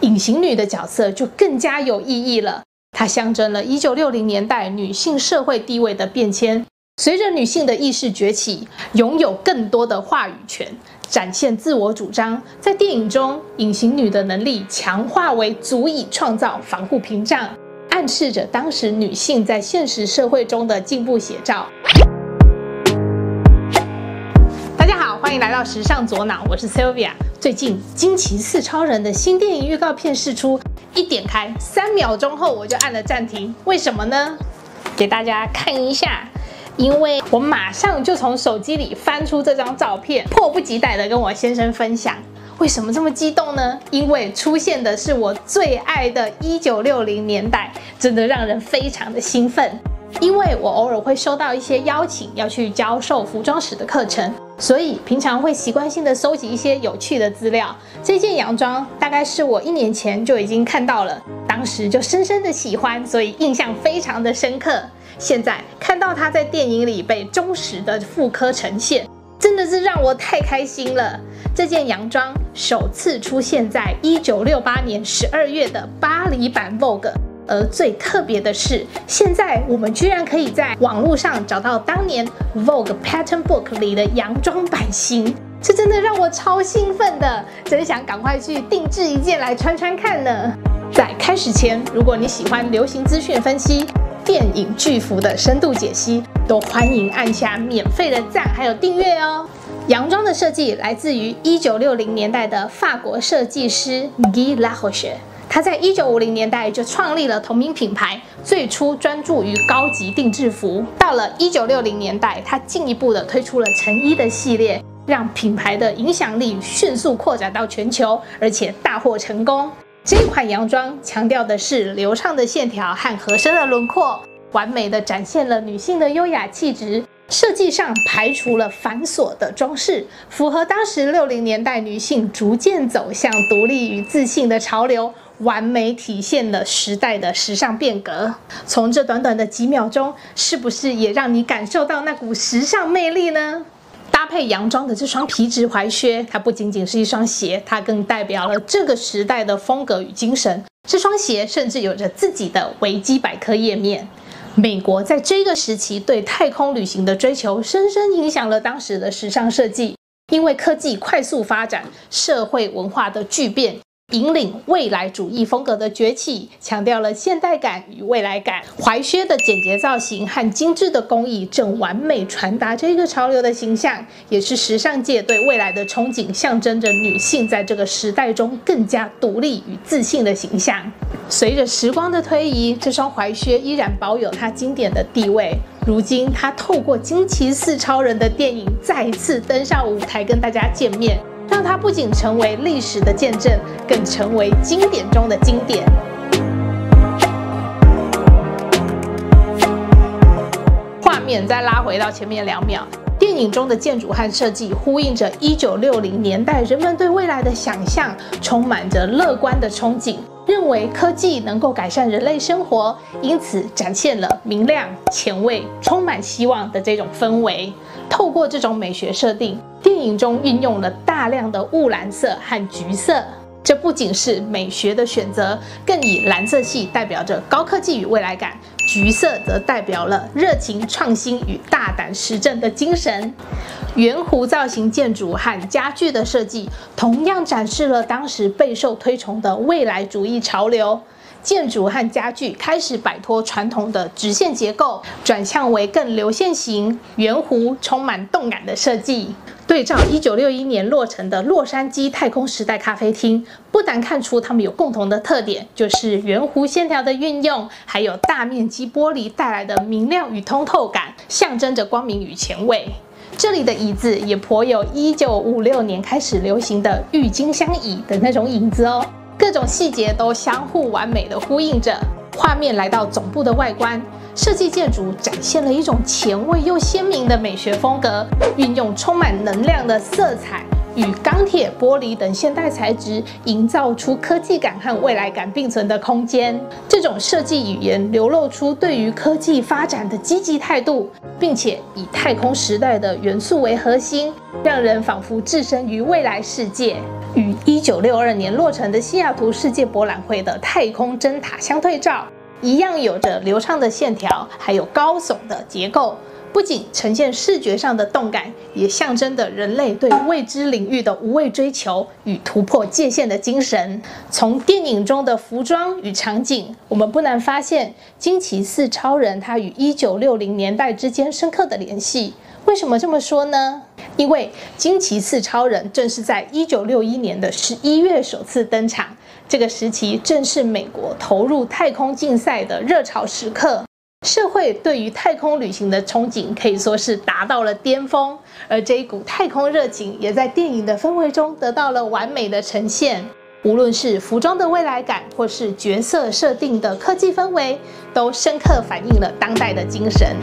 隐形女的角色就更加有意义了。它象征了1960年代女性社会地位的变迁。随着女性的意识崛起，拥有更多的话语权，展现自我主张。在电影中，隐形女的能力强化为足以创造防护屏障，暗示着当时女性在现实社会中的进步写照。大家好，欢迎来到时尚左脑，我是 Sylvia。最近《惊奇四超人》的新电影预告片释出，一点开3秒钟后我就按了暂停，为什么呢？给大家看一下。因为我马上就从手机里翻出这张照片，迫不及待地跟我先生分享。为什么这么激动呢？因为出现的是我最爱的1960年代，真的让人非常的兴奋。因为我偶尔会收到一些邀请，要去教授服装史的课程，所以平常会习惯性的收集一些有趣的资料。这件洋装大概是我1年前就已经看到了，当时就深深的喜欢，所以印象非常的深刻。现在看到它在电影里被忠实的复刻呈现，真的是让我太开心了。这件洋装首次出现在1968年12月的巴黎版 Vogue， 而最特别的是，现在我们居然可以在网络上找到当年 Vogue Pattern Book 里的洋装版型，这真的让我超兴奋的，真想赶快去定制一件来穿穿看呢。在开始前，如果你喜欢流行资讯分析、电影巨幅的深度解析，都欢迎按下免费的赞还有订阅哦。洋装的设计来自于1960年代的法国设计师 Guy Laroche， 他在1950年代就创立了同名品牌，最初专注于高级定制服。到了1960年代，他进一步的推出了成衣的系列，让品牌的影响力迅速扩展到全球，而且大获成功。这款洋装强调的是流畅的线条和合身的轮廓，完美的展现了女性的优雅气质。设计上排除了繁琐的装饰，符合当时60年代女性逐渐走向独立与自信的潮流，完美体现了时代的时尚变革。从这短短的几秒钟，是不是也让你感受到那股时尚魅力呢？搭配洋装的这双皮质踝靴，它不仅仅是一双鞋，它更代表了这个时代的风格与精神。这双鞋甚至有着自己的维基百科页面。美国在这个时期对太空旅行的追求，深深影响了当时的时尚设计。因为科技快速发展，社会文化的巨变，引领未来主义风格的崛起，强调了现代感与未来感。踝靴的简洁造型和精致的工艺正完美传达这个潮流的形象，也是时尚界对未来的憧憬，象征着女性在这个时代中更加独立与自信的形象。随着时光的推移，这双踝靴依然保有它经典的地位。如今，它透过《惊奇四超人》的电影再一次登上舞台，跟大家见面，让它不仅成为历史的见证，更成为经典中的经典。画面再拉回到前面2秒，电影中的建筑和设计呼应着1960年代人们对未来的想象，充满着乐观的憧憬，认为科技能够改善人类生活，因此展现了明亮、前卫、充满希望的这种氛围。透过这种美学设定，电影中运用了大量的雾蓝色和橘色，这不仅是美学的选择，更以蓝色系代表着高科技与未来感，橘色则代表了热情、创新与大胆实证的精神。圆弧造型建筑和家具的设计同样展示了当时备受推崇的未来主义潮流。建筑和家具开始摆脱传统的直线结构，转向为更流线型、圆弧、充满动感的设计。对照1961年落成的洛杉矶太空时代咖啡厅，不难看出它们有共同的特点，就是圆弧线条的运用，还有大面积玻璃带来的明亮与通透感，象征着光明与前卫。这里的椅子也颇有1956年开始流行的郁金香椅的那种影子哦。各种细节都相互完美的呼应着。画面来到总部的外观，设计建筑展现了一种前卫又鲜明的美学风格，运用充满能量的色彩与钢铁、玻璃等现代材质，营造出科技感和未来感并存的空间。这种设计语言流露出对于科技发展的积极态度，并且以太空时代的元素为核心，让人仿佛置身于未来世界。与1962年落成的西雅图世界博览会的太空针塔相对照，一样有着流畅的线条，还有高耸的结构。不仅呈现视觉上的动感，也象征着人类对未知领域的无畏追求与突破界限的精神。从电影中的服装与场景，我们不难发现惊奇四超人它与1960年代之间深刻的联系。为什么这么说呢？因为惊奇四超人正是在1961年的11月首次登场，这个时期正是美国投入太空竞赛的热潮时刻。社会对于太空旅行的憧憬可以说是达到了巅峰，而这一股太空热情也在电影的氛围中得到了完美的呈现。无论是服装的未来感，或是角色设定的科技氛围，都深刻反映了当代的精神。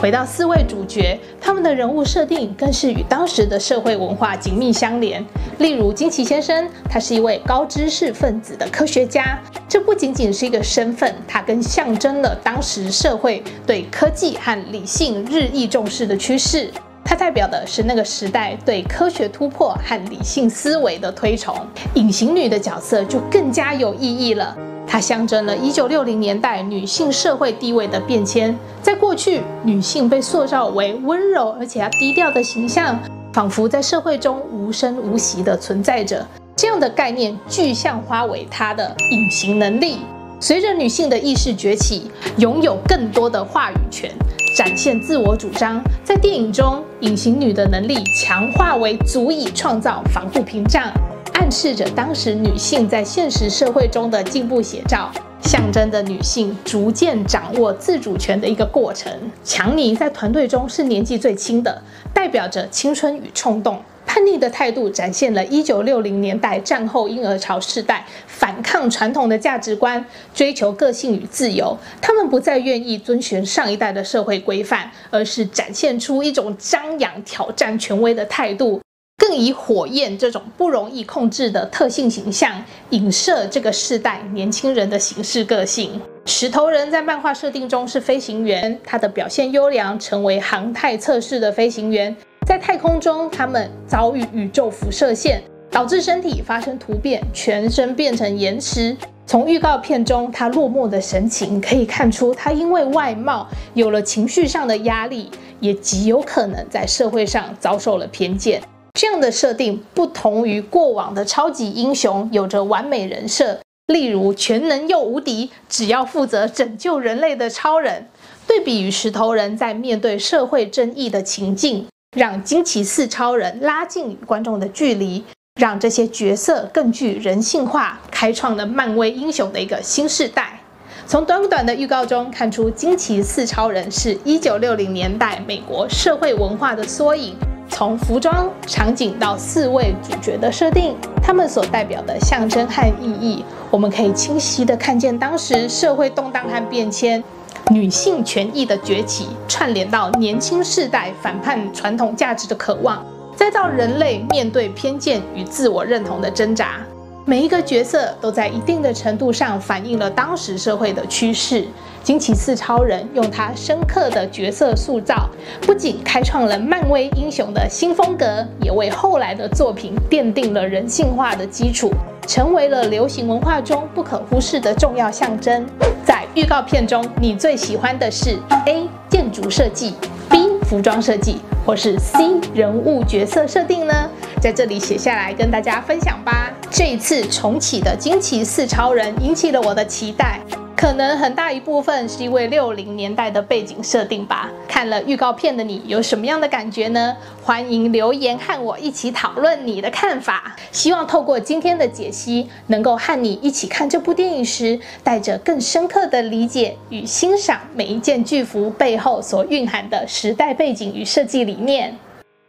回到4位主角，他们的人物设定更是与当时的社会文化紧密相连。例如惊奇先生，他是一位高知识分子的科学家，这不仅仅是一个身份，它更象征了当时社会对科技和理性日益重视的趋势。它代表的是那个时代对科学突破和理性思维的推崇。隐形女的角色就更加有意义了。它象征了1960年代女性社会地位的变迁。在过去，女性被塑造为温柔而且要低调的形象，仿佛在社会中无声无息地存在着。这样的概念具象化为她的隐形能力。随着女性的意识崛起，拥有更多的话语权，展现自我主张。在电影中，隐形女的能力强化为足以创造防护屏障，暗示着当时女性在现实社会中的进步写照，象征着女性逐渐掌握自主权的一个过程。强尼在团队中是年纪最轻的，代表着青春与冲动。叛逆的态度展现了1960年代战后婴儿潮世代反抗传统的价值观，追求个性与自由。他们不再愿意遵循上一代的社会规范，而是展现出一种张扬挑战权威的态度，更以火焰这种不容易控制的特性形象，影射这个世代年轻人的行事个性。石头人在漫画设定中是飞行员，他的表现优良，成为航太测试的飞行员。在太空中，他们遭遇宇宙辐射线，导致身体发生突变，全身变成岩石。从预告片中他落寞的神情可以看出，他因为外貌有了情绪上的压力，也极有可能在社会上遭受了偏见。这样的设定不同于过往的超级英雄有着完美人设，例如全能又无敌，只要负责拯救人类的超人。对比于石头人在面对社会争议的情境，让惊奇四超人拉近与观众的距离，让这些角色更具人性化，开创了漫威英雄的一个新世代。从短短的预告中看出，惊奇四超人是1960年代美国社会文化的缩影。从服装、场景到4位主角的设定，他们所代表的象征和意义，我们可以清晰地看见当时社会动荡和变迁。女性权益的崛起，串联到年轻世代反叛传统价值的渴望，再到人类面对偏见与自我认同的挣扎。每一个角色都在一定的程度上反映了当时社会的趋势。惊奇四超人用他深刻的角色塑造，不仅开创了漫威英雄的新风格，也为后来的作品奠定了人性化的基础，成为了流行文化中不可忽视的重要象征。在预告片中，你最喜欢的是 A. 建筑设计， B. 服装设计，或是 C. 人物角色设定呢？在这里写下来跟大家分享吧。这一次重启的惊奇四超人引起了我的期待，可能很大一部分是因为60年代的背景设定吧。看了预告片的你有什么样的感觉呢？欢迎留言和我一起讨论你的看法。希望透过今天的解析，能够和你一起看这部电影时，带着更深刻的理解与欣赏每一件巨幅背后所蕴含的时代背景与设计理念。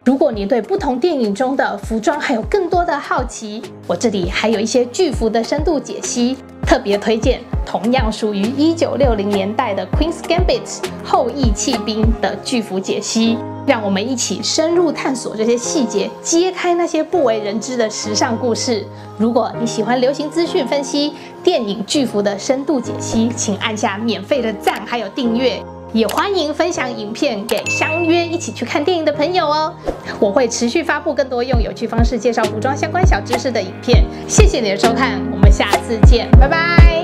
如果你对不同电影中的服装还有更多的好奇，我这里还有一些巨幅的深度解析，特别推荐同样属于1960年代的 Queen's Gambit 后羿弃兵的巨幅解析，让我们一起深入探索这些细节，揭开那些不为人知的时尚故事。如果你喜欢流行资讯分析、电影巨幅的深度解析，请按下免费的赞还有订阅。也欢迎分享影片给相约一起去看电影的朋友哦。我会持续发布更多用有趣方式介绍服装相关小知识的影片。谢谢你的收看，我们下次见，拜拜。